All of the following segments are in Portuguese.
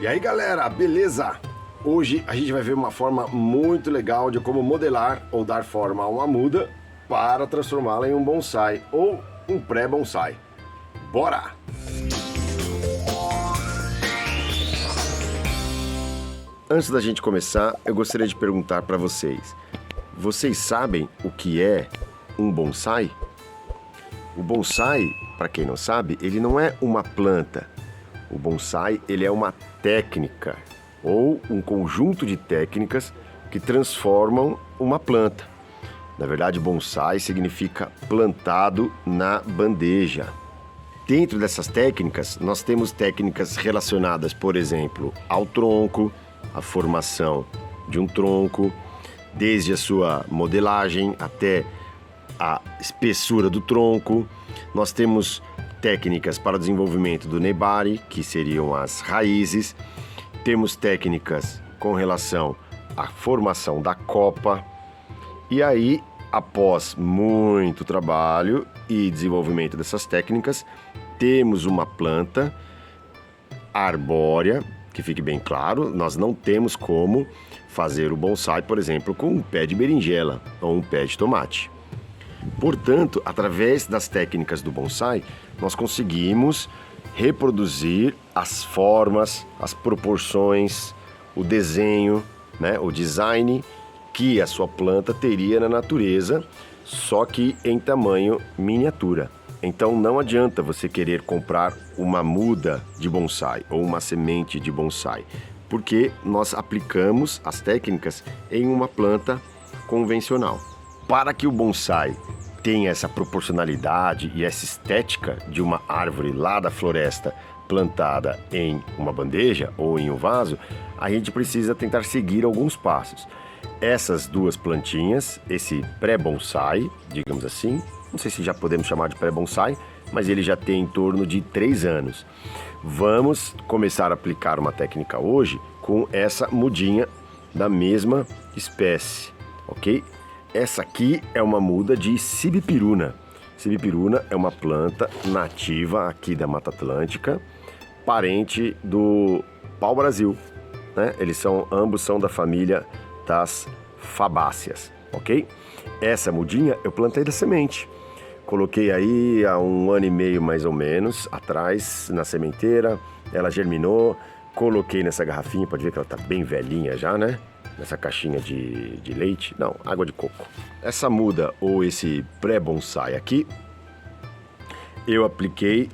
E aí galera, beleza? Hoje a gente vai ver uma forma muito legal de como modelar ou dar forma a uma muda para transformá-la em um bonsai ou um pré-bonsai. Bora! Antes da gente começar, eu gostaria de perguntar para vocês. Vocês sabem o que é um bonsai? O bonsai, para quem não sabe, ele não é uma planta. O bonsai, ele é uma técnica ou um conjunto de técnicas que transformam uma planta. Na verdade, bonsai significa plantado na bandeja. Dentro dessas técnicas, nós temos técnicas relacionadas, por exemplo, ao tronco, a formação de um tronco, desde a sua modelagem até a espessura do tronco. Nós temos técnicas para o desenvolvimento do nebari, que seriam as raízes. Temos técnicas com relação à formação da copa. E aí, após muito trabalho e desenvolvimento dessas técnicas, temos uma planta arbórea, que fique bem claro, nós não temos como fazer o bonsai, por exemplo, com um pé de berinjela ou um pé de tomate. Portanto, através das técnicas do bonsai, nós conseguimos reproduzir as formas, as proporções, o desenho, o design que a sua planta teria na natureza, só que em tamanho miniatura. Então não adianta você querer comprar uma muda de bonsai ou uma semente de bonsai, porque nós aplicamos as técnicas em uma planta convencional. Para que o bonsai tenha essa proporcionalidade e essa estética de uma árvore lá da floresta plantada em uma bandeja ou em um vaso, a gente precisa tentar seguir alguns passos. Essas duas plantinhas, esse pré-bonsai, digamos assim, não sei se já podemos chamar de pré-bonsai, mas ele já tem em torno de 3 anos. Vamos começar a aplicar uma técnica hoje com essa mudinha da mesma espécie, ok? Essa aqui é uma muda de sibipiruna. Sibipiruna é uma planta nativa aqui da Mata Atlântica, parente do pau-brasil, né? Ambos são da família das fabáceas, ok? Essa mudinha eu plantei da semente. Coloquei aí há 1 ano e meio mais ou menos atrás na sementeira, ela germinou, coloquei nessa garrafinha, pode ver que ela tá bem velhinha já, né? Nessa caixinha de leite, não, água de coco. Essa muda ou esse pré-bonsai aqui, eu apliquei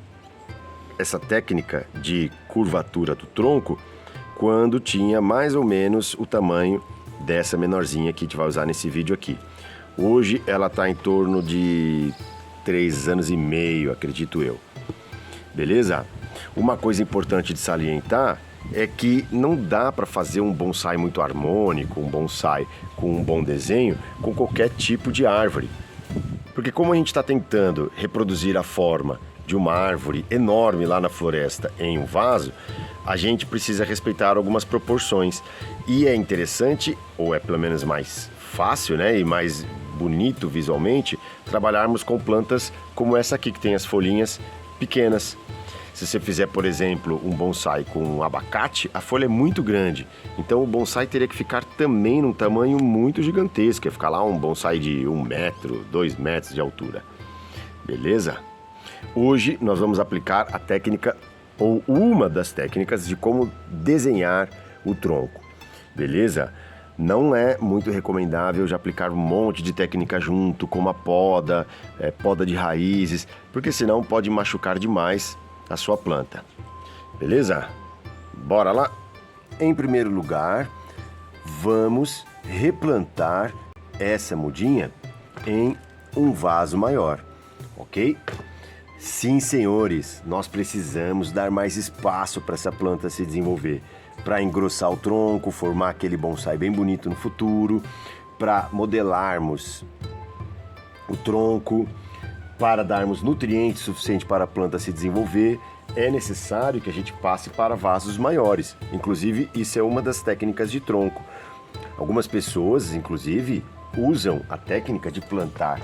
essa técnica de curvatura do tronco quando tinha mais ou menos o tamanho dessa menorzinha que a gente vai usar nesse vídeo aqui. Hoje ela está em torno de 3 anos e meio, acredito eu. Beleza? Uma coisa importante de salientar é que não dá para fazer um bonsai muito harmônico, um bonsai com um bom desenho, com qualquer tipo de árvore. Porque como a gente está tentando reproduzir a forma de uma árvore enorme lá na floresta em um vaso, a gente precisa respeitar algumas proporções. E é interessante, ou é pelo menos mais fácil, e mais bonito visualmente, trabalharmos com plantas como essa aqui, que tem as folhinhas pequenas. Se você fizer, por exemplo, um bonsai com um abacate, a folha é muito grande. Então o bonsai teria que ficar também num tamanho muito gigantesco. Ia ficar lá um bonsai de 1 metro, 2 metros de altura. Beleza? Hoje nós vamos aplicar a técnica, ou uma das técnicas, de como desenhar o tronco. Beleza? Não é muito recomendável já aplicar um monte de técnica junto, como a poda, poda de raízes, porque senão pode machucar demais a sua planta. Beleza? Bora lá? Em primeiro lugar, vamos replantar essa mudinha em um vaso maior, ok? Sim, senhores, nós precisamos dar mais espaço para essa planta se desenvolver, para engrossar o tronco, formar aquele bonsai bem bonito no futuro, para modelarmos o tronco, para darmos nutrientes suficientes para a planta se desenvolver. É necessário que a gente passe para vasos maiores. Inclusive, isso é uma das técnicas de tronco. Algumas pessoas, inclusive, usam a técnica de plantar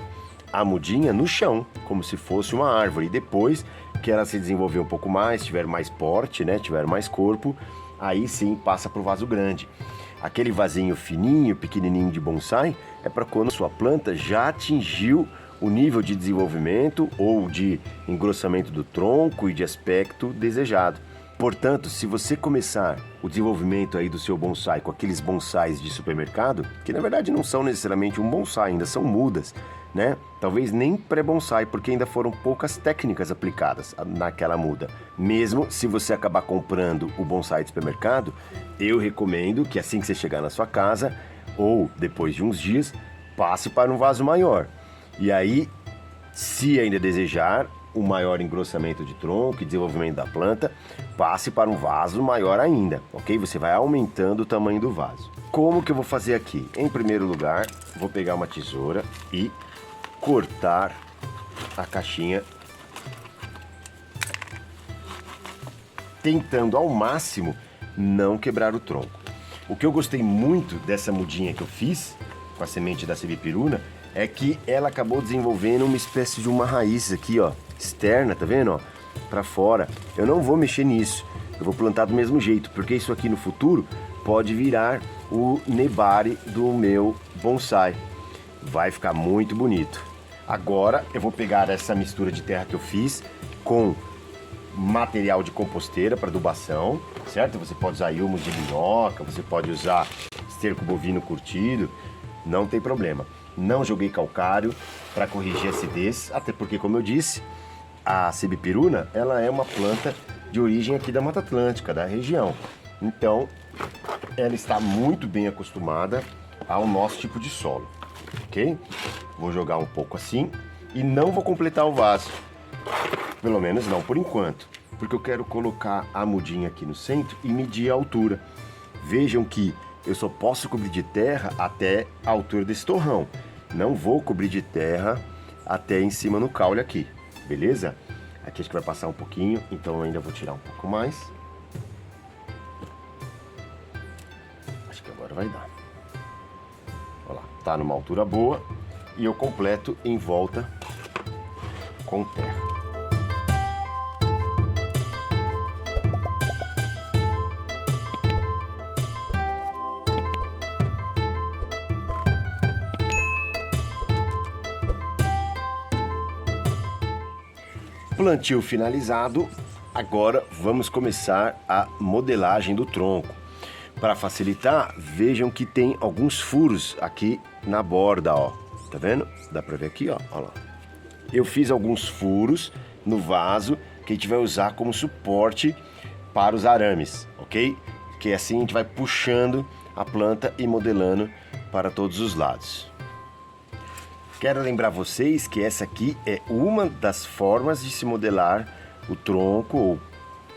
a mudinha no chão, como se fosse uma árvore. E depois que ela se desenvolver um pouco mais, tiver mais porte, tiver mais corpo, aí sim passa para o vaso grande. Aquele vasinho fininho, pequenininho de bonsai, é para quando sua planta já atingiu o nível de desenvolvimento ou de engrossamento do tronco e de aspecto desejado. Portanto, se você começar o desenvolvimento aí do seu bonsai com aqueles bonsais de supermercado, que na verdade não são necessariamente um bonsai, ainda são mudas, né? Talvez nem pré-bonsai, porque ainda foram poucas técnicas aplicadas naquela muda. Mesmo se você acabar comprando o bonsai de supermercado, eu recomendo que assim que você chegar na sua casa, ou depois de uns dias, passe para um vaso maior. E aí, se ainda desejar um maior engrossamento de tronco e desenvolvimento da planta, passe para um vaso maior ainda, ok? Você vai aumentando o tamanho do vaso. Como que eu vou fazer aqui? Em primeiro lugar, vou pegar uma tesoura e cortar a caixinha, tentando ao máximo não quebrar o tronco. O que eu gostei muito dessa mudinha que eu fiz com a semente da Sebipiruna é que ela acabou desenvolvendo uma espécie de uma raiz aqui, ó, externa, tá vendo, ó, para fora. Eu não vou mexer nisso, eu vou plantar do mesmo jeito, porque isso aqui no futuro pode virar o nebari do meu bonsai. Vai ficar muito bonito. Agora eu vou pegar essa mistura de terra que eu fiz com material de composteira para adubação, certo? Você pode usar humus de minhoca, você pode usar esterco bovino curtido, não tem problema. Não joguei calcário para corrigir a acidez, até porque, como eu disse, a Sebipiruna, ela é uma planta de origem aqui da Mata Atlântica, da região. Então, ela está muito bem acostumada ao nosso tipo de solo, ok? Vou jogar um pouco assim e não vou completar o vaso, pelo menos não por enquanto, porque eu quero colocar a mudinha aqui no centro e medir a altura. Vejam que eu só posso cobrir de terra até a altura desse torrão. Não vou cobrir de terra até em cima no caule aqui, beleza? Aqui acho que vai passar um pouquinho, então eu ainda vou tirar um pouco mais. Acho que agora vai dar. Olha lá, tá numa altura boa e eu completo em volta com terra. Plantio finalizado, agora vamos começar a modelagem do tronco. Para facilitar, vejam que tem alguns furos aqui na borda, ó. Tá vendo? Dá para ver aqui, ó. Olha lá. Eu fiz alguns furos no vaso que a gente vai usar como suporte para os arames, ok? Que assim a gente vai puxando a planta e modelando para todos os lados. Quero lembrar vocês que essa aqui é uma das formas de se modelar o tronco ou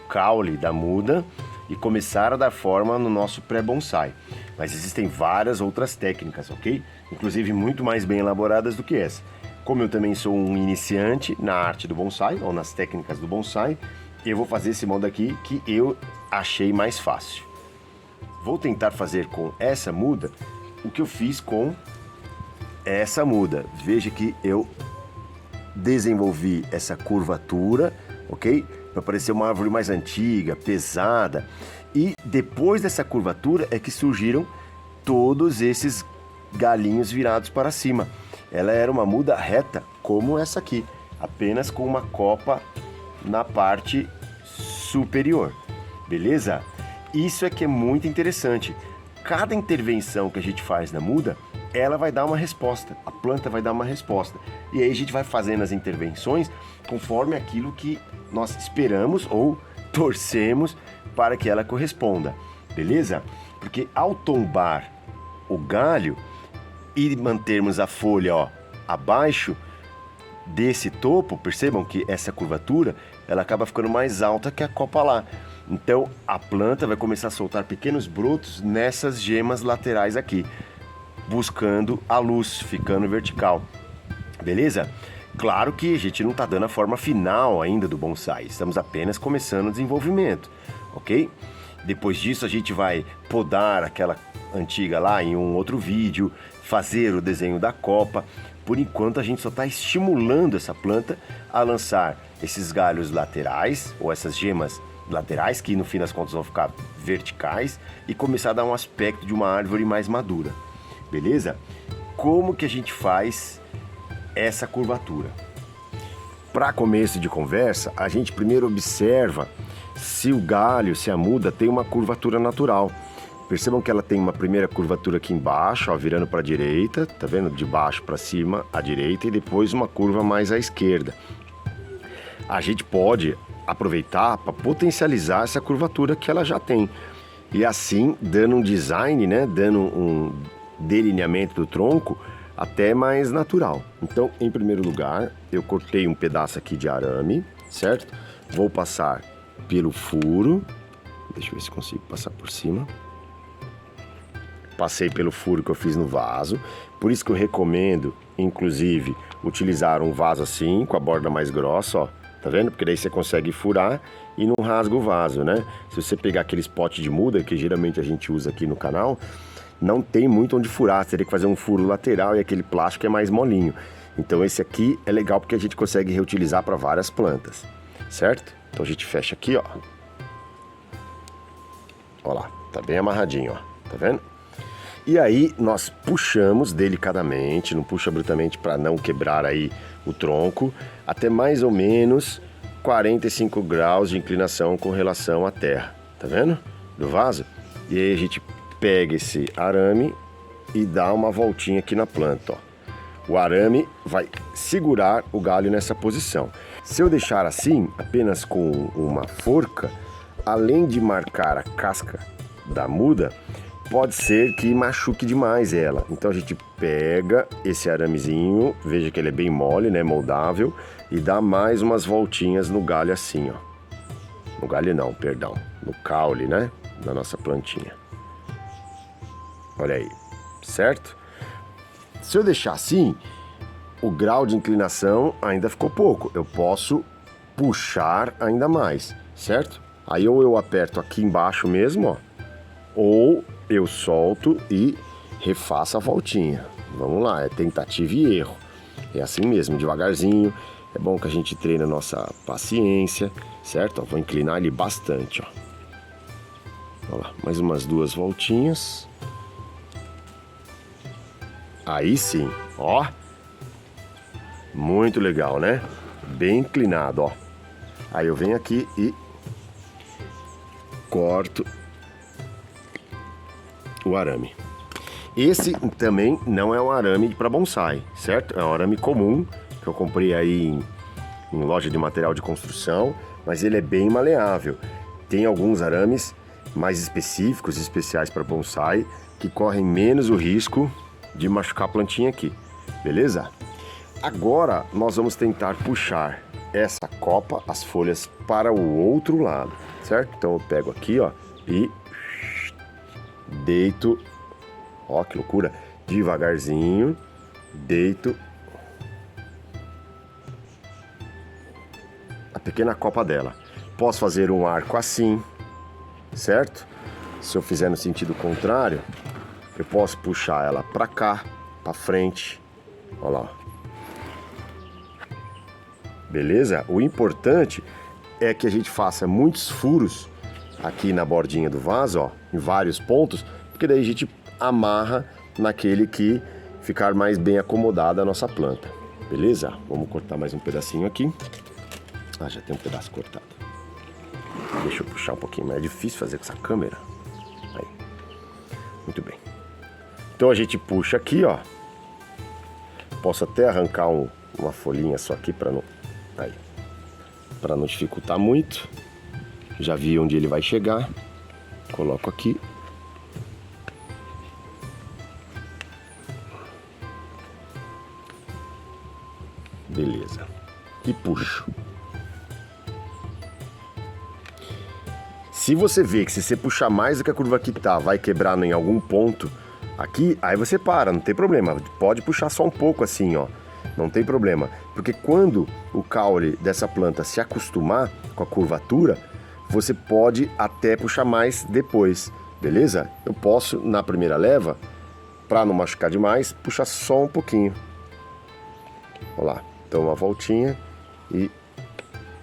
caule da muda e começar a dar forma no nosso pré-bonsai. Mas existem várias outras técnicas, ok? Inclusive muito mais bem elaboradas do que essa. Como eu também sou um iniciante na arte do bonsai ou nas técnicas do bonsai, eu vou fazer esse modo aqui que eu achei mais fácil. Vou tentar fazer com essa muda o que eu fiz com essa muda. Veja que eu desenvolvi essa curvatura, ok? Para parecer uma árvore mais antiga, pesada. E depois dessa curvatura é que surgiram todos esses galinhos virados para cima. Ela era uma muda reta, como essa aqui, apenas com uma copa na parte superior. Beleza? Isso é que é muito interessante. Cada intervenção que a gente faz na muda, ela vai dar uma resposta, a planta vai dar uma resposta. E aí a gente vai fazendo as intervenções conforme aquilo que nós esperamos ou torcemos para que ela corresponda, beleza? Porque ao tombar o galho e mantermos a folha, ó, abaixo desse topo, percebam que essa curvatura, ela acaba ficando mais alta que a copa lá. Então a planta vai começar a soltar pequenos brotos nessas gemas laterais aqui, buscando a luz, ficando vertical, beleza? Claro que a gente não está dando a forma final ainda do bonsai, estamos apenas começando o desenvolvimento, ok? Depois disso a gente vai podar aquela antiga lá em um outro vídeo, fazer o desenho da copa. Por enquanto a gente só está estimulando essa planta a lançar esses galhos laterais ou essas gemas laterais, que no fim das contas vão ficar verticais, e começar a dar um aspecto de uma árvore mais madura, beleza? Como que a gente faz essa curvatura? Para começo de conversa, a gente primeiro observa se o galho, se a muda tem uma curvatura natural. Percebam que ela tem uma primeira curvatura aqui embaixo, ó, virando para a direita, tá vendo? De baixo para cima, à direita, e depois uma curva mais à esquerda. A gente pode aproveitar para potencializar essa curvatura que ela já tem. E assim, dando um design, né? Dando um delineamento do tronco até mais natural. Então, em primeiro lugar, eu cortei um pedaço aqui de arame, certo? Vou passar pelo furo. Deixa eu ver se consigo passar por cima. Passei pelo furo que eu fiz no vaso. Por isso que eu recomendo, inclusive, utilizar um vaso assim, com a borda mais grossa, ó. Tá vendo? Porque daí você consegue furar e não rasga o vaso, né? Se você pegar aqueles potes de muda, que geralmente a gente usa aqui no canal, não tem muito onde furar, você teria que fazer um furo lateral e aquele plástico é mais molinho. Então esse aqui é legal porque a gente consegue reutilizar para várias plantas, certo? Então a gente fecha aqui, ó. Ó lá, tá bem amarradinho, ó, tá vendo? E aí nós puxamos delicadamente, não puxa brutamente para não quebrar aí o tronco, até mais ou menos 45 graus de inclinação com relação à terra, tá vendo? Do vaso. E aí a gente pega esse arame e dá uma voltinha aqui na planta, ó. O arame vai segurar o galho nessa posição. Se eu deixar assim, apenas com uma forca, além de marcar a casca da muda, pode ser que machuque demais ela. Então a gente pega esse aramezinho, veja que ele é bem mole, né, moldável, e dá mais umas voltinhas no galho assim, ó. No galho não, perdão, no caule, né, da nossa plantinha. Olha aí, certo? Se eu deixar assim, o grau de inclinação ainda ficou pouco. Eu posso puxar ainda mais, certo? Aí ou eu aperto aqui embaixo mesmo, ó, ou eu solto e refaço a voltinha. Vamos lá, é tentativa e erro. É assim mesmo, devagarzinho. É bom que a gente treine a nossa paciência, certo? Ó, vou inclinar ele bastante, ó. Olha lá, mais umas 2 voltinhas. Aí sim, ó. Muito legal, né? Bem inclinado, ó. Aí eu venho aqui e corto o arame. Esse também não é um arame para bonsai, certo? É um arame comum que eu comprei aí em loja de material de construção, mas ele é bem maleável. Tem alguns arames mais específicos, especiais para bonsai, que correm menos o risco de machucar a plantinha aqui, beleza? Agora nós vamos tentar puxar essa copa, as folhas, para o outro lado, certo? Então eu pego aqui, ó, e deito, ó que loucura, devagarzinho, deito a pequena copa dela. Posso fazer um arco assim, certo? Se eu fizer no sentido contrário, eu posso puxar ela para cá, para frente, ó lá. Beleza? O importante é que a gente faça muitos furos aqui na bordinha do vaso, ó, em vários pontos, porque daí a gente amarra naquele que ficar mais bem acomodada a nossa planta. Beleza? Vamos cortar mais um pedacinho aqui. Ah, já tem um pedaço cortado. Deixa eu puxar um pouquinho, mas é difícil fazer com essa câmera. Aí. Muito bem. Então a gente puxa aqui, ó. Posso até arrancar uma folhinha só aqui para não... Aí. Para não dificultar muito. Já vi onde ele vai chegar. Coloco aqui. Beleza. E puxo. Se você vê que se você puxar mais do que a curva que tá, vai quebrar em algum ponto aqui, aí você para, não tem problema. Pode puxar só um pouco assim, ó. Não tem problema. Porque quando o caule dessa planta se acostumar com a curvatura, você pode até puxar mais depois, beleza? Eu posso, na primeira leva, para não machucar demais, puxar só um pouquinho. Olha lá. Então uma voltinha e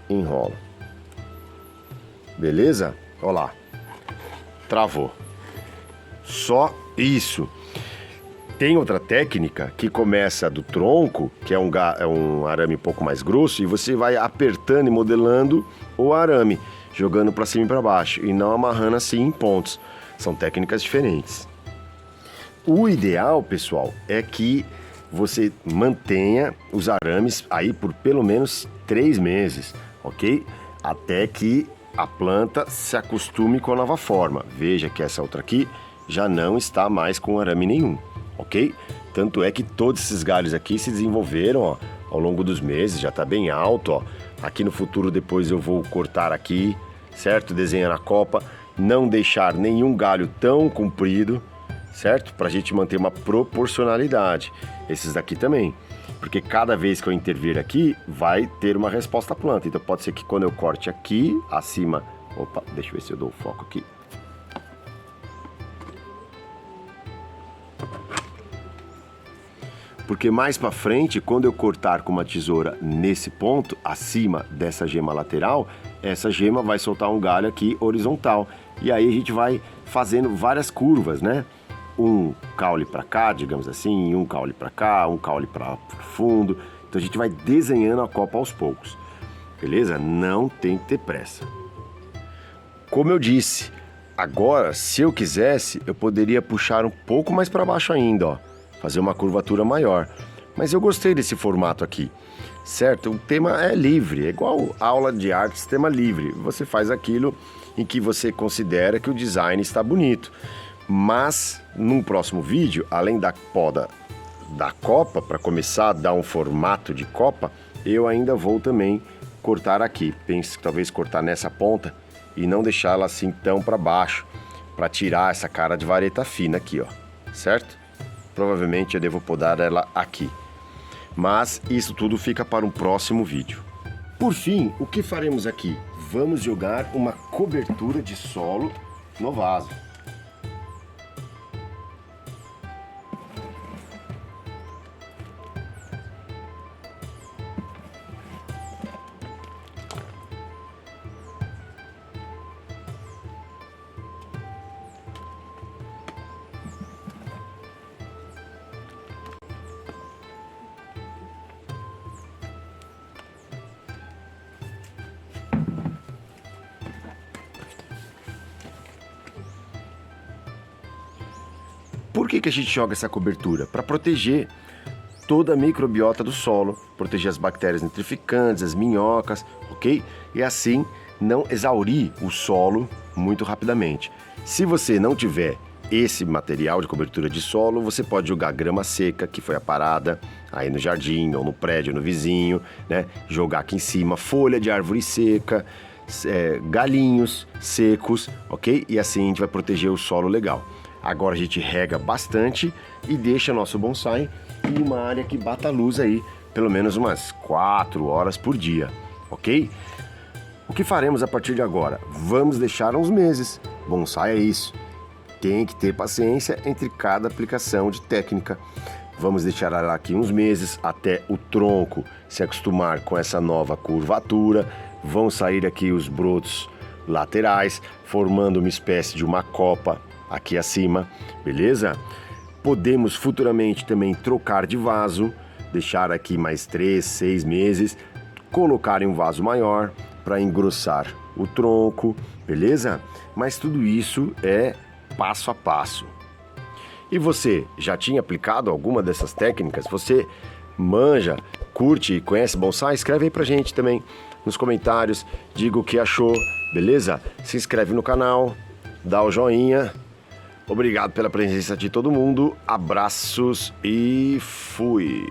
enrola. beleza? Olha lá, travou. Só isso. Tem outra técnica que começa do tronco, que é um arame um pouco mais grosso, e você vai apertando e modelando o arame, jogando para cima e para baixo, e não amarrando assim em pontos. São técnicas diferentes. O ideal, pessoal, é que você mantenha os arames aí por pelo menos 3 meses, ok? Até que a planta se acostume com a nova forma. Veja que essa outra aqui já não está mais com arame nenhum, ok? Tanto é que todos esses galhos aqui se desenvolveram, ó, ao longo dos meses, já está bem alto, ó. Aqui no futuro depois eu vou cortar aqui, certo? Desenhar a copa, não deixar nenhum galho tão comprido, certo? Para a gente manter uma proporcionalidade. Esses daqui também, porque cada vez que eu intervir aqui, vai ter uma resposta à planta. Então pode ser que quando eu corte aqui, acima... Opa, deixa eu ver se eu dou o foco aqui. Porque mais para frente, quando eu cortar com uma tesoura nesse ponto, acima dessa gema lateral, essa gema vai soltar um galho aqui horizontal. E aí a gente vai fazendo várias curvas, né? Um caule para cá, digamos assim, um caule para cá, um caule para o fundo. Então a gente vai desenhando a copa aos poucos, beleza? Não tem que ter pressa. Como eu disse, agora, se eu quisesse, eu poderia puxar um pouco mais para baixo ainda, ó. Fazer uma curvatura maior. Mas eu gostei desse formato aqui, certo? O tema é livre, é igual aula de arte, tema livre. Você faz aquilo em que você considera que o design está bonito. Mas, num próximo vídeo, além da poda da copa, para começar a dar um formato de copa, eu ainda vou também cortar aqui. Penso que talvez cortar nessa ponta e não deixá-la assim tão para baixo, para tirar essa cara de vareta fina aqui, ó, certo? Provavelmente eu devo podar ela aqui. Mas isso tudo fica para um próximo vídeo. Por fim, o que faremos aqui? Vamos jogar uma cobertura de solo no vaso. Por que a gente joga essa cobertura? Para proteger toda a microbiota do solo, proteger as bactérias nitrificantes, as minhocas, ok? E assim não exaurir o solo muito rapidamente. Se você não tiver esse material de cobertura de solo, você pode jogar grama seca, que foi aparada aí no jardim, ou no prédio, no vizinho, né? Jogar aqui em cima folha de árvore seca, galinhos secos, ok? E assim a gente vai proteger o solo legal. Agora a gente rega bastante e deixa nosso bonsai em uma área que bata luz aí, pelo menos umas 4 horas por dia, ok? O que faremos a partir de agora? Vamos deixar uns meses. Bonsai é isso. Tem que ter paciência entre cada aplicação de técnica. Vamos deixar ela aqui uns meses até o tronco se acostumar com essa nova curvatura. Vão sair aqui os brotos laterais, formando uma espécie de uma copa aqui acima, beleza? Podemos futuramente também trocar de vaso, deixar aqui mais 3, 6 meses, colocar em um vaso maior para engrossar o tronco, beleza? Mas tudo isso é passo a passo. E você já tinha aplicado alguma dessas técnicas? Você manja, curte e conhece bonsai? Escreve aí pra gente também nos comentários, diga o que achou, beleza? Se inscreve no canal, dá o joinha. Obrigado pela presença de todo mundo, abraços e fui!